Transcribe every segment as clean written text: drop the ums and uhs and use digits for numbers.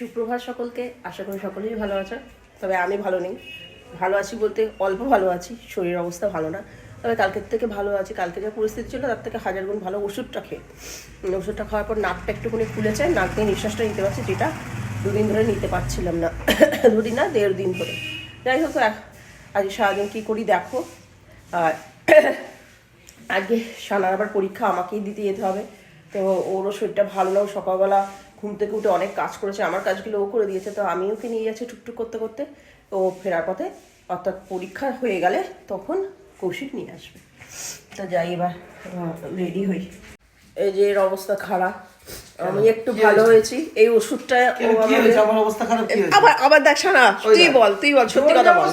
সুপ্রভাত সকলকে, আশা করি সকলেই ভালো আছো। তবে আমি ভালো নেই, ভালো আছি বলতে অল্প ভালো আছি, শরীরের অবস্থা ভালো না। তবে কালকের থেকে ভালো আছি। কালকে যে পরিস্থিতি ছিল তার থেকে হাজার গুণ ভালো ওষুধটা খেয়ে। ওষুধটা খাওয়ার পর নাকটা একটুখানি খুলেছে, নাক দিয়ে নিঃশ্বাসটা নিতে পারছি, যেটা দুদিন ধরে নিতে পারছিলাম না। দুদিন না, 1.5 দিন ধরে। যাই হোক, আজ সারাদিন কী করি দেখো। আর আজকে সানার আবার পরীক্ষা, আমাকেই দিতে যেতে হবে। তো ওরও শরীরটা ভালো না, সকালবেলা ঘুম থেকে উঠে অনেক কাজ করেছে, আমার কাজগুলো ও করে দিয়েছে। তো আমি ওকে নিয়ে যাচ্ছি টুকটুক করতে করতে। ও ফেরার পথে, অর্থাৎ পরীক্ষা হয়ে গেলে তখন কৌশিক নিয়ে আসবে। তো যাই, এবার রেডি হই। এই যে এর অবস্থা খারাপ, আমি একটু ভালো হয়েছি। এই ওষুধটা আবার দেখ না, তুই বল সত্যি কথা বল।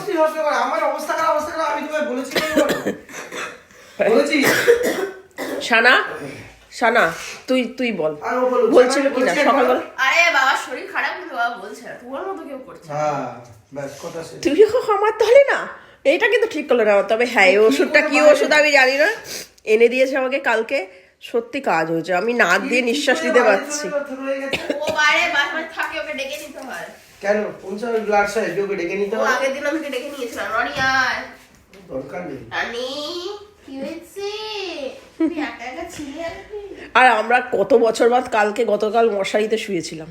আমার অবস্থা খারাপ, আমি তোমায় বলেছি সানা সানা, তুই বল, বলছিল কি না সকালবেলা? আরে বাবা শরীর খারাপ কিন্তু বাবা বলছে না, তোমার মতো কেউ করছে। হ্যাঁ ব্যাস কথা শেষ। তুই আমার তাহলে না, এটা কিন্তু ঠিক করলো না। তবে হ্যাঁ, এই ওষুধটা কি ওষুধ আমি জানি না, এনে দিয়েছে আমাকে কালকে। সত্যি কাজ হয়েছে, আমি নাক দিয়ে নিঃশ্বাস নিতে পারছি। ও বাইরে বাসায় থাকে, ওকে ডেকে নিতে হয়। কেন পৌঁছাবে ব্লাড সাইজ, ওকে ডেকে নিতে ও হয়? আগের দিন আমাকে ডেকে নিয়েছিলাম, রনি আয়। দরকার নেই। রানী কি হয়েছে, তুই একা একা ছিলি আর কি? আর আমরা কত বছর বাদ গতকাল মশারিতে শুয়েছিলাম,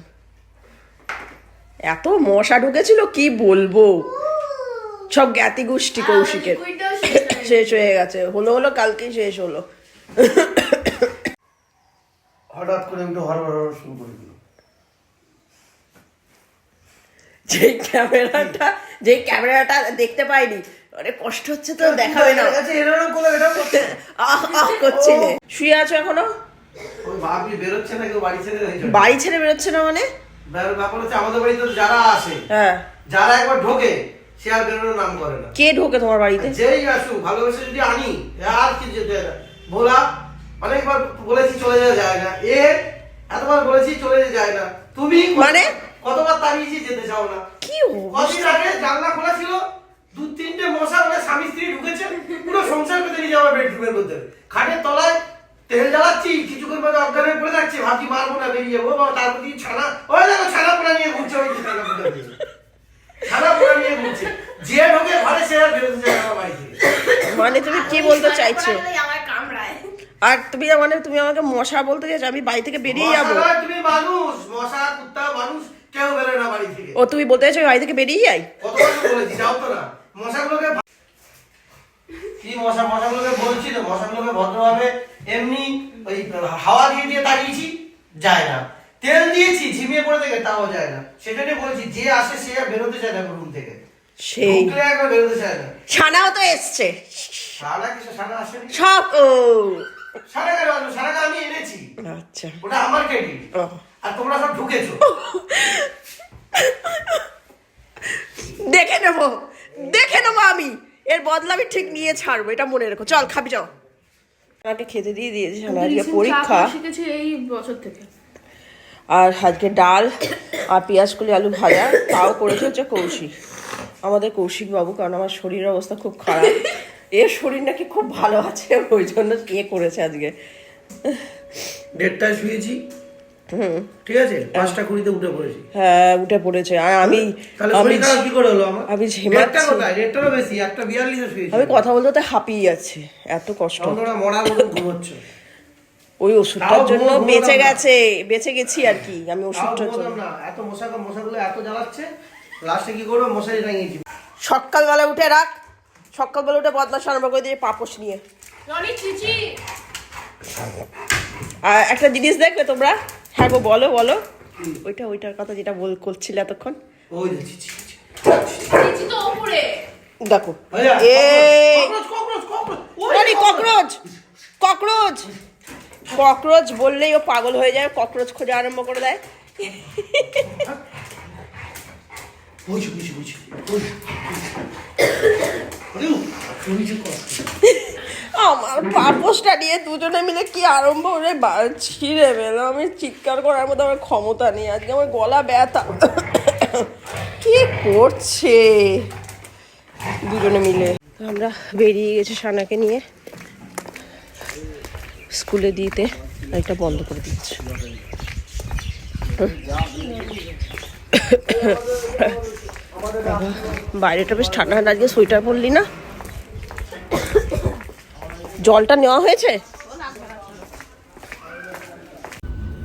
এত মশা ঢুকেছিল কি বলবো। সব জ্ঞাতি গোষ্ঠী কৌশিকের শেষ হয়ে গেছে, হলো কালকেই শেষ হলো। হঠাৎ করে একটু হরহর শুরু করে দিল। যে ক্যামেরাটা দেখতে পাইনি, অনেক কষ্ট হচ্ছে তো, দেখাবে না। করছিলে শুয়ে আছো এখনো? ওই ভাবি বেরোচ্ছে না, কেউ বাড়ি ছেড়ে বাড়ি ছেড়ে বেরোচ্ছে না মানে? ব্যাপার হচ্ছে আমাদের বাড়িতে যারা আসে, হ্যাঁ, যারা একবার ঢোকে সে আর বেরোনোর নাম করে না। কে ঢোকে তোমার বাড়িতে? যেই আসুক, ভালোবেসে যদি আনি, আর কি যেতে ভোলা অনেকবার বলেছি চলে যাওয়া যায় না, এতবার বলেছি চলে যায় না, তুমি মানে কতবার তাড়িয়েছি যেতে চাও না। কি কদিন আগে জানলা খোলা ছিল, 2-3টে মশা মানে স্বামী স্ত্রী ঢুকেছে, পুরো সংসার পেতে নিয়ে যাওয়া বেডরুমের মধ্যে। খাটের তলায় তেল জ্বালাচ্ছি, কিছুক্ষণ পরে অজ্ঞান হয়ে পড়ে যাচ্ছি, ভাবছি মারবো না, বেরিয়ে যাবো। তার প্রতি ছানা, ওই দেখো ছানা পোড়া নিয়ে ঘুরছে, ওই ছানা পোড়া নিয়ে ঘুরছে। যে ঢোকে ঘরে সে আর বেরোতে চায় না বাড়ি থেকে। মানে তুমি কি বলতে চাইছো? আমার কামড়ায়। আর তুমি তুমি আমাকে মশা বলতে চাইছো আমি বাড়ি থেকে বেরিয়ে যাবো? তুমি মানুষ, মশা কুত্তা মানুষ কেউ বেরোয় না বাড়ি থেকে। ও তুমি বলতে চাইছো বাড়ি থেকে বেরিয়ে যাই? কতবার বলেছি যাও তো না। মশাগুলোকে কি মশাগুলোকে বলছি তো, মশাগুলোকে ভদ্রভাবে এমনি ওই হাওয়া দিয়ে তাড়িয়েছি, যায় না। তেল দিয়েছি, ঝিমিয়ে পড়ে থেকে, তাও যায় না। সেজন্য বলেছি যে আসে সে আর বেরোতে চায় না রুম থেকে, সেই ঢুকলে একবার বেরোতে চায় না। ছানাও তো এসছে, সারা আসেনি সব সারাকে আমি এনেছি, আচ্ছা ওটা আমার ক্রেডিট। ও, আর তোমরা সব ঢুকেছো। দেখে নেবো আমি, এর বদলা আমি ঠিক নিয়ে ছাড়বো, এটা মনে রেখো। চল খাবি, যাও। আমাকে খেতে দিয়ে দিয়েছি, আজকে পরীক্ষা শিখেছি এই বছর থেকে। আর আজকে ডাল আর পেঁয়াজ কলি আলু ভাজা, তাও করেছে হচ্ছে কৌশিক, আমাদের কৌশিক বাবু। কারণ আমার শরীরের অবস্থা খুব খারাপ, এর শরীর নাকি খুব ভালো আছে, ওই জন্য করেছে আজকে। 1:30টায় শুয়েছি, ঠিক আছে, 5:20 উঠে পড়েছি। হ্যাঁ, উঠে পড়েছে। আর আমি কি করে হলো আমার? আমি ঝিমাচ্ছি, রেটটারও বেশি, 1:42 শুয়েছি। আমি কথা বলতে তো হাঁপিয়ে যাচ্ছে, এত কষ্ট। তোমরা মরার মতো ঘুমোচ্ছ। ওই ওষুধটার জন্য বেঁচে গেছি আর কি, আমি ওষুধটার জন্য। না, এত মশাগুলো এত জ্বালাচ্ছে, লাস্টে কি করবো, মশারি টাঙিয়েছি। সকালবেলা উঠে বদমাশ আরম্ভ করে দিয়ে পাপোশ নিয়ে। আর একটা জিনিস দেখবে তোমরা, হ্যাঁ গো, বলো ওইটার কথা যেটা করছিলে এতক্ষণ। ওই দেখছি তো উপরে দেখো, ককরোচ বললেই ও পাগল হয়ে যায়, ককরোচ খোঁজা আরম্ভ করে দেয়। আমার পাপোশটা নিয়ে দুজনে মিলে কি আরম্ভ করে ছিঁড়ে বেলো, আমি চিৎকার করার মতো আমার ক্ষমতা নেই, আজকে আমার গলা ব্যথা। কি করছে দুজনে মিলে? আমরা বেরিয়ে গেছি সানাকে নিয়ে স্কুলে দিতে, একটা বন্ধ করে দিয়েছে। বাইরেটা বেশ ঠান্ডা ঠান্ডা, আজকে সোয়েটার পরলি না? জলটা নেওয়া হয়েছে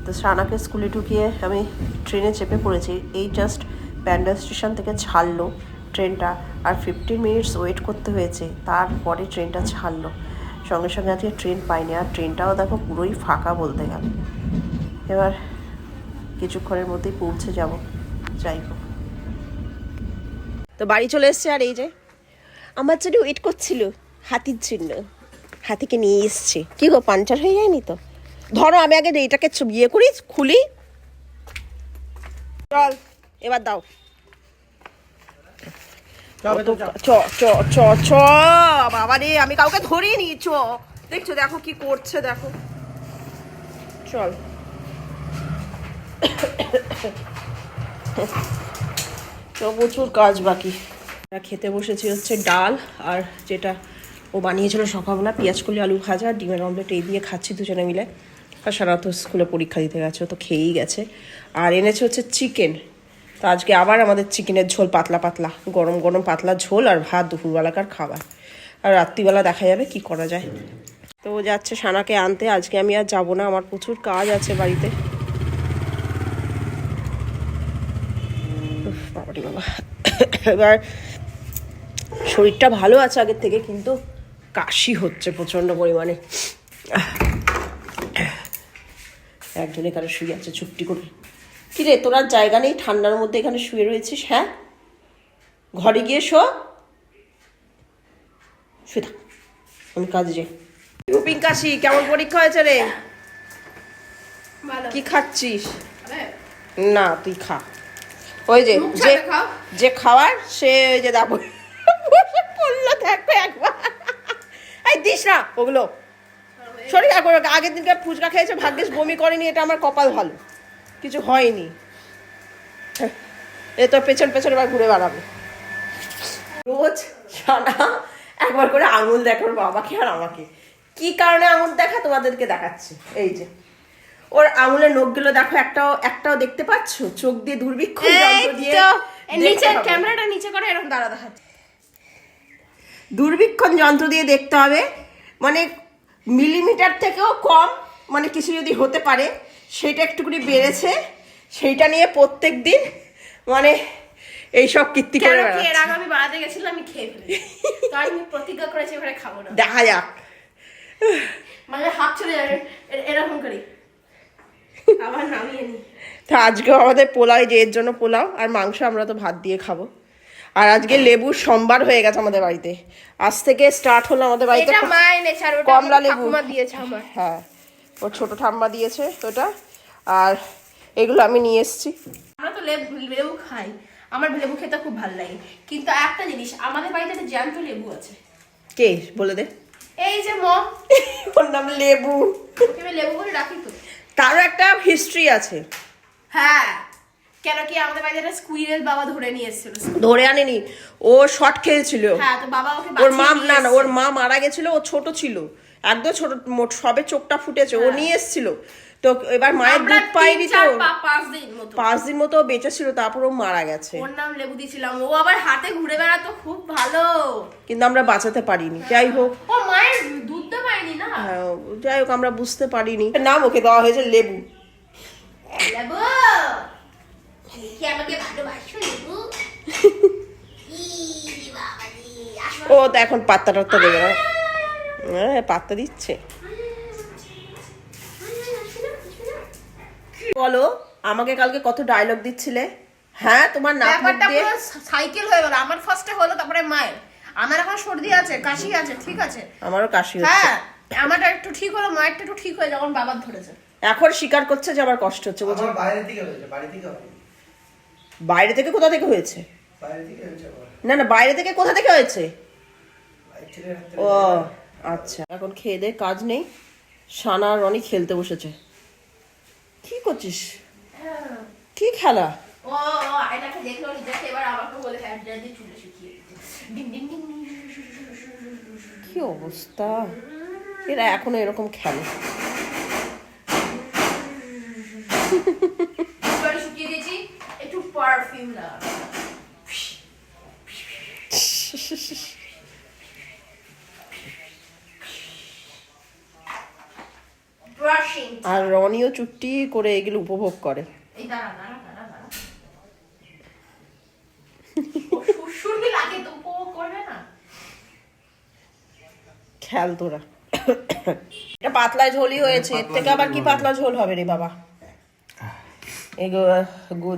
তো। সানাকে স্কুলে ঢুকিয়ে আমি ট্রেনে চেপে পড়েছি। এই জাস্ট ব্যান্ডেল স্টেশন থেকে ছাড়লো ট্রেনটা, আর 15 মিনিটস ওয়েট করতে হয়েছে, তারপরে ট্রেনটা ছাড়লো। সঙ্গে সঙ্গে আজকে ট্রেন পাইনি, আর ট্রেনটাও দেখো পুরোই ফাঁকা বলতে গেলে। এবার কিছুক্ষণের মধ্যেই পৌঁছে যাব। যাই হোক, তো বাড়ি চলে এসছে। আর এই যে আমার জন্য ওয়েট করছিল হাতির জন্য, হাতিকে নিয়ে এসছে। কি গো, পাঞ্চার হয়ে যায়নি তো? ধরো আমি আগে এইটাকে বিয়ে করি, খুলি। চল এবার দাও। চ চ চ চ বাবা রে, আমি কাউকে ধরিয়ে নি। চ, দেখছো দেখো কি করছে, দেখো। চল তো প্রচুর কাজ বাকি। খেতে বসেছি হচ্ছে ডাল, আর যেটা ও বানিয়েছিল সকালবেলা পেঁয়াজকলি আলু ভাজা ডিমের অমলেট, এই দিয়ে খাচ্ছি দুজনে মিলে। আর সারা তো স্কুলে পরীক্ষা দিতে গেছে, ও তো খেয়েই গেছে। আর এনেছে হচ্ছে চিকেন। তো আজকে আবার আমাদের চিকেনের ঝোল, পাতলা পাতলা গরম গরম পাতলা ঝোল আর ভাত, দুপুরবেলাকার খাবার। আর রাত্রিবেলা দেখা যাবে কি করা যায়। তো ও যাচ্ছে সানাকে আনতে। আজকে আমি আর যাবো না, আমার প্রচুর কাজ আছে বাড়িতে। বাবারি বাবা, এবার শরীরটা ভালো আছে আগের থেকে, কিন্তু কাশি হচ্ছে প্রচণ্ড পরিমাণে। একজন এখানে শুয়ে আছে চুপটি করে। কিরে, তোর আর জায়গা নেই, ঠান্ডার মধ্যে এখানে শুয়ে রয়েছিস? হ্যাঁ, ঘরে গিয়ে শো, শুয়ে থাক, আমি কাজে যাই। পিঙ্কাশি, কেমন পরীক্ষা হয়েছে রে? কি খাচ্ছিস? না তুই খা, ওই যে যে খাওয়ার সে, ওই যে দাবো পড়লো দেখো একবার। এই দিস না ওগুলো, শরীর আগের দিনকে ফুচকা খেয়েছে, ভাগ্যিস বমি করেনি, এটা আমার কপাল ভালো, কিছু হয়নি। এ তোর পেছন পেছন এবার ঘুরে বেড়াবে। রোজ সানা একবার করে আঙুল দেখো ওর বাবাকে আর আমাকে। কি কারণে আঙুল দেখা তোমাদেরকে দেখাচ্ছি। এই যে ওর আঙুলের নখগুলো দেখো, একটাও দেখতে পাচ্ছ? চোখ দিয়ে দূরবীক্ষণ যন্ত্র দিয়ে নিচে ক্যামেরাটা নিচে করে এরকম দাঁড়া দেখাচ্ছে। দূরবীক্ষণ যন্ত্র দিয়ে দেখতে হবে, মানে মিলিমিটার থেকেও কম, মানে কিছু যদি হতে পারে সেটা একটুকুনি বেড়েছে, সেইটা নিয়ে প্রত্যেক দিন মানে এইসব কীর্তি করে বেড়াচ্ছে। এর আগে আমি বাড়াতে গেছিলাম, আমি খেয়ে ফেলেছি, তো আমি প্রতিজ্ঞা করেছি এবারে খাবো না। দেখা যাক, মানে হাত চলে যাবে এরকম করি, আবার নামিয়ে নি। তো আজকেও আমাদের পোলাও, যে এর জন্য পোলাও আর মাংস, আমরা তো ভাত দিয়ে খাবো। আর আজকে লেবুর সম্বার হয়ে গেছে আমাদের বাড়িতে, আজ থেকে স্টার্ট হলো আমাদের বাড়িতে কমলা লেবু দিয়েছে আমার। হ্যাঁ, ওর ছোট ঠাম্মা দিয়েছে ওটা, আর এগুলো আমি নিয়ে এসেছি। আমরা তো লেবু খাই, আমার লেবু খেতে খুব ভালো লাগে, কিন্তু একটা জিনিস, আমাদের বাড়িতে একটা জ্যান্ত লেবু আছে। কে বলে দে? এই যে মম, ওর নাম লেবু। আমি লেবু বলে ডাকি তো। তারও একটা হিস্ট্রি আছে। হ্যাঁ, কেন কি আমাদের বাড়িতে একটা স্কুইরেল বাবা ধরে নিয়ে এসেছিল। ধরে আনেনি, ও শর্ট খেয়েছিল। হ্যাঁ, তো বাবা ওকে ওর মা, না না, ওর মা মারা গেছিল, ও ছোট ছিল একদম, ছোট, সবে চোখটা ফুটেছে, ও নিয়ে এসেছিল। তো এবার মায়ের দুধ পাইনি, তো 5 দিন মতো বেঁচে ছিল, তারপর ও মারা গেছে। ওর নাম লেবু দিয়েছিলাম, ও আবার হাতে ঘুরে বেড়াতো, খুব ভালো, কিন্তু আমরা বাঁচাতে পারিনি। যাই হোক, ও মায়ের দুধটা পাইনি না। হ্যাঁ, যাই হোক, আমরা বুঝতে পারিনি। নাম ওকে দেওয়া হয়েছে লেবু। লেবু কি আমাকে ভালোবাসো লেবু? ও তো এখন পাত্তা টাত্তা দেবে না। হ্যাঁ, পাত্তা দিচ্ছে। বলো, আমাকে কালকে কত ডায়লগ দিচ্ছিলে। হ্যাঁ, তোমার নাক মুখ দিয়ে সাইকেল হয়ে গেল। আমার ফার্স্টে হলো, তারপরে মায়ের। আমার এখন সর্দি আছে, কাশি আছে, ঠিক আছে, আমারও কাশি হচ্ছে। হ্যাঁ, আমারটা একটু ঠিক হলো, মায়েরটা একটু ঠিক হয়ে যখন বাবার ধরেছে। এখন স্বীকার করছে যে আমার কষ্ট হচ্ছে, বলছে বাইরে থেকে হয়েছে, বাড়ি থেকে হয়নি। বাইরে থেকে কোথা থেকে হয়েছে? বাইরে থেকে হয়েছে আমার। না না, বাইরে থেকে কোথা থেকে হয়েছে? বাইরে থেকে হাতে ও আচ্ছা, এখন খেয়ে দে, কাজ নেই। সানা আর রনি খেলতে বসেছে। কি করছিস? কি খেলা? ও এটাকে দেখলো, নিজেকে এবার আমাকে বলে হ্যাঁ দিয়ে চুলে শুকিয়ে ডিং ডিং ডিং। কি অবস্থা, এরা এখনো এরকম খেলে। শুকিয়ে দিয়েছি একটু পারফেক্ট। পারফিউম লাগানো। ব্রাশিং। আর রনিও চুট্টি করে এগুলো উপভোগ করে। এই দাঁড়া। ও সুরসুরবি লাগে তো উপভোগ করবে না? খেয়াল তোরা। এটা পাতলা ঝোলই হয়েছে, এর থেকে আবার কি পাতলা ঝোল হবে রে বাবা।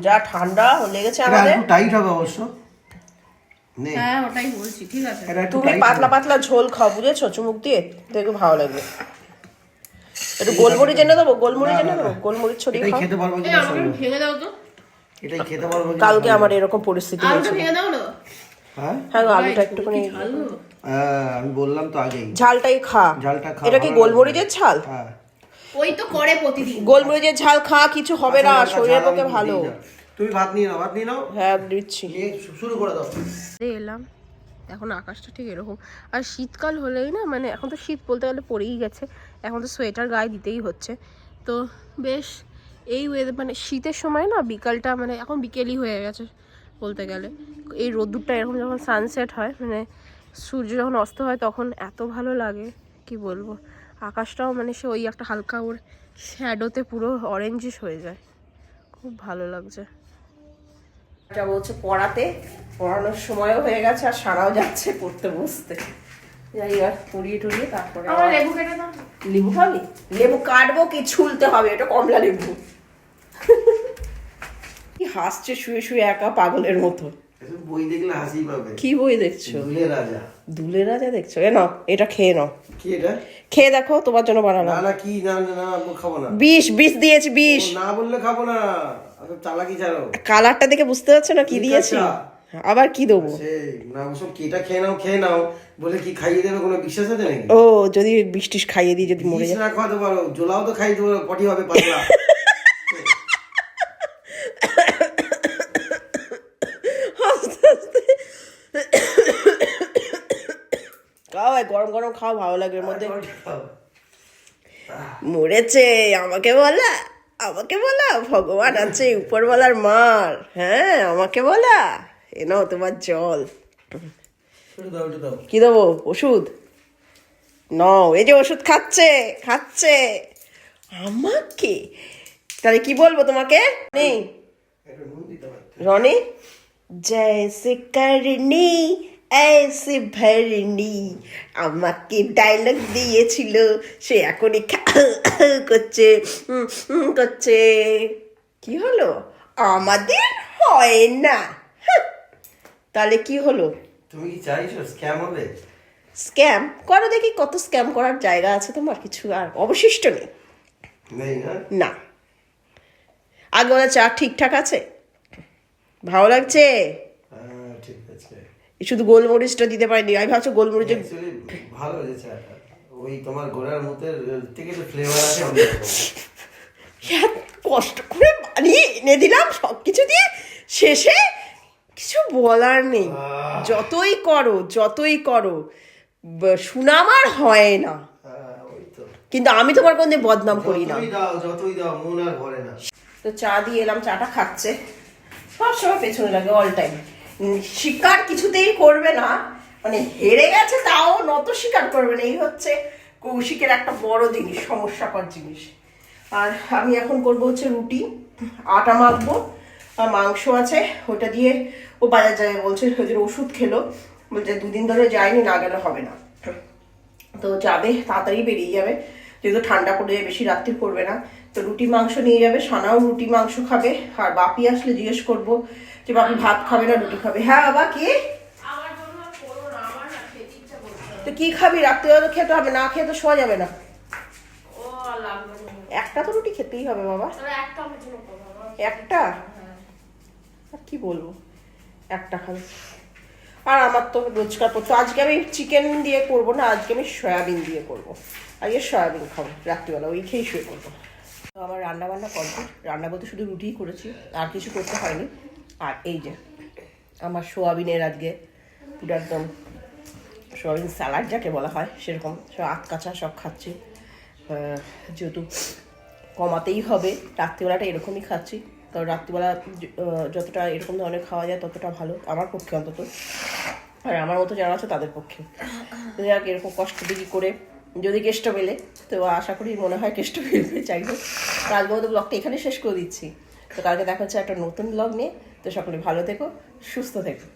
যা ঠান্ডা লেগেছে আমাদের। একটু টাইট হবে অবশ্য। নে হ্যাঁ ওটাই বলছি, ঠিক আছে। এটা একটু তুমি tight পাতলা হবে। পাতলা ঝোল খাও, বুঝেছো, চুমুক দিয়ে দেখো ভালো লাগবে। একটু গোলমরিচ এনে দেবো, গোলমরিচ এনে দেবো, গোলমরিচ ছড়িয়ে এটাই খাও। খেতে পারবো এই কিনা আমাকে সন্দেহ। ভেঙে দাও তো। এটাই খেতে পারবো কিনা কালকে সন্দেহ। আমার এরকম পরিস্থিতি আলুটা হয়েছিল। ভেঙে দাও না। হ্যাঁ হ্যাঁ গো, আলুটা একটুখানি আলু আমি বললাম তো আগেই। ঝালটাই খা। ঝালটা খা, এটা কি ভালো গোলমরিচের ঝাল? হ্যাঁ ওই তো করে প্রতিদিন। গোলমরিচের ঝাল খা, কিছু হবে না, আচ্ছা, শরীরের ঝাল পক্ষে আমি ভালো। দিই না। তুমি ভাত নিয়ে নাও হ্যাঁ দিচ্ছি। নিয়ে শুরু করে দাও। এলাম এখন, আকাশটা ঠিক এরকম। আর শীতকাল হলেই না, মানে এখন তো শীত বলতে গেলে পড়েই গেছে, এখন তো সোয়েটার গায়ে দিতেই হচ্ছে। তো বেশ এই ওয়েদার, মানে শীতের সময় না বিকালটা, মানে এখন বিকেলই হয়ে গেছে বলতে গেলে, এই রোদ্দুরটা এরকম যখন সানসেট হয়, মানে সূর্য যখন অস্ত হয়, তখন এত ভালো লাগে কি বলবো। আকাশটাও মানে সে ওই একটা হালকা ওর শ্যাডোতে পুরো অরেঞ্জিশ হয়ে যায়, খুব ভালো লাগছে। এটা বলছে পড়াতে, পড়ানোর সময়ও হয়ে গেছে আর সারাও যাচ্ছে পড়তে বসতে। যাই আর পড়িয়ে টড়িয়ে তারপরে আমার লেবু কেটে দাও। লেবু খাবি? লেবু কাটবো কি ছুলতে হবে, এটা কমলা লেবু। কি হাসছে শুয়ে শুয়ে একা পাগলের মতো। এসব বই দেখলে হাসি পাবে। কি বই দেখছো? দুলে রাজা। দুলে রাজা দেখছো? এ নাও, এটা খেয়ে নাও, কি এটা? খেয়ে দেখো, তোমার জন্য বানানো। না কি না আমি খাবো না। বিষ দিয়েছি, বিষ। ও, না বললে খাবো না। আমি চালাকি ছাড়ো। কালারটা দেখে বুঝতে পারছো না কি ঠিক দিয়েছি? আছে। আবার কি দেবো? সেই না ওসব কেটা খেয়ে নাও বলে কি খাইয়ে দেবে কোনো বিশ্বাস আছে নাকি? ও যদি বৃষ্টিস খাইয়ে দিই, যদি মরে বিষ যায়। না খাওয়াতে পারো, জোলাও তো খাইয়ে দেবো, পটি হবে পাতলা। খাও, গরম গরম খাও, ভালো লাগে। এর মধ্যে পটি খাও। মরেছে, আমাকে বলা, আমাকে বলা, ভগবান আছে উপরওয়ালার মার, হ্যাঁ আমাকে বলা। এ নাও তোমার জল। একটু দাও, একটু দাও। কি দেবো? ওষুধ নাও, এই যে ওষুধ খাচ্ছে খাচ্ছে আমাকে। তাহলে কি বলবো তোমাকে? নেই একটু নুন দিতে পারো। রনি, জैसे करनी ऐसे भरनी, আমাকে ডায়লগ দিয়েছিল, সে এখনই করছে করছে। কি হলো? আমাদের হয় না। হাহ। তাহলে কি হলো? তুমি কি চাইছো স্ক্যাম হবে? স্ক্যাম করো দেখি, কত স্ক্যাম করার জায়গা আছে তোমার, কিছু আর অবশিষ্ট নেই। নেই না? না, আগে ওরা চা ঠিকঠাক আছে, ভালো লাগছে। হ্যাঁ ঠিক আছে। শুধু গোলমরিচটা দিতে পারিনি, আমি ভাবছি গোলমরিচের Actually ভালো হয়েছে। ওই তোমার ঘোড়ার মধ্যে থেকে যে ফ্লেভার আছে অন্যরকম। এত কষ্ট করে বানিয়ে এনে দিলাম সব কিছু দিয়ে, শেষে কিছু বলার নেই। যতই করো সুনাম আর হয় না। ওই তো। কিন্তু আমি তোমার কোনদিন বদনাম করি না। যতই দাও মন আর ভরে না। তো চা দিয়ে এলাম, চাটা খাচ্ছে, সবসময় পেছনে লাগে অল টাইম। স্বীকার কিছুতেই করবে না, মানে হেরে গেছে তাও নত স্বীকার করবে না। এই হচ্ছে কৌশিকের একটা বড় জিনিস, সমস্যাকর জিনিস। আর আমি এখন করবো হচ্ছে রুটি, আটা মাখবো, আর মাংস আছে ওটা দিয়ে ও বাজার যাবে বলছে, ওদের ওষুধ খেলো, বলছে 2 দিন ধরে যায়নি, না গেলে হবে না। তো যাবে, তাড়াতাড়ি বেরিয়ে যাবে, যেহেতু ঠান্ডা পড়ে যায়, বেশি রাত্রি পড়বে না। তো রুটি মাংস নিয়ে যাবে, সানাও রুটি মাংস খাবে। আর বাপি আসলে জিজ্ঞেস করবো যে বাপি ভাত খাবে না রুটি খাবে। হ্যাঁ বাবা কি? আমার জন্য আর করো না, আমার না খেতে ইচ্ছা করছে না। তো কি খাবি? রাত্রিবেলা তো খেতে হবে, না খেয়ে তো শোয়া যাবে না। ও আর লাগবে না। একটা তো রুটি খেতেই হবে বাবা। তবে একটা আমার জন্য করো। একটা? আর কি বলবো, একটা খাবে। আর আমার তো রোজকার পড়তো, আজকে আমি চিকেন দিয়ে করবো না, আজকে আমি সয়াবিন দিয়ে করবো। আজকে সয়াবিন খাবো রাত্রিবেলা, ওই খেয়েই শুয়ে করবো। তো আমার রান্না বান্না কমপ্লিট, রান্না বলতে শুধু রুটিই করেছি, আর কিছু করতে হয়নি। আর এই যে আমার সোয়াবিনের আজকে পুরো একদম সোয়াবিন স্যালাড যাকে বলা হয় সেরকম, সব আতকাচা সব খাচ্ছি। যেহেতু কমাতেই হবে, রাত্রিবেলাটা এরকমই খাচ্ছি। তো রাত্রিবেলা যতটা এরকম ধরনের খাওয়া যায় ততটা ভালো আমার পক্ষে অন্তত, আর আমার মতো যারা আছে তাদের পক্ষে। তো যাক, এরকম কষ্ট দিকে করে যদি কেষ্ট মেলে, তো আশা করি মনে হয় কেষ্ট মেলবে, যাই হোক। তো আজকের মতো ব্লগটা এখানে শেষ করে দিচ্ছি। তো কালকে দেখা হচ্ছে একটা নতুন ব্লগ নিয়ে। তো সকলে ভালো থেকো, সুস্থ থেকো।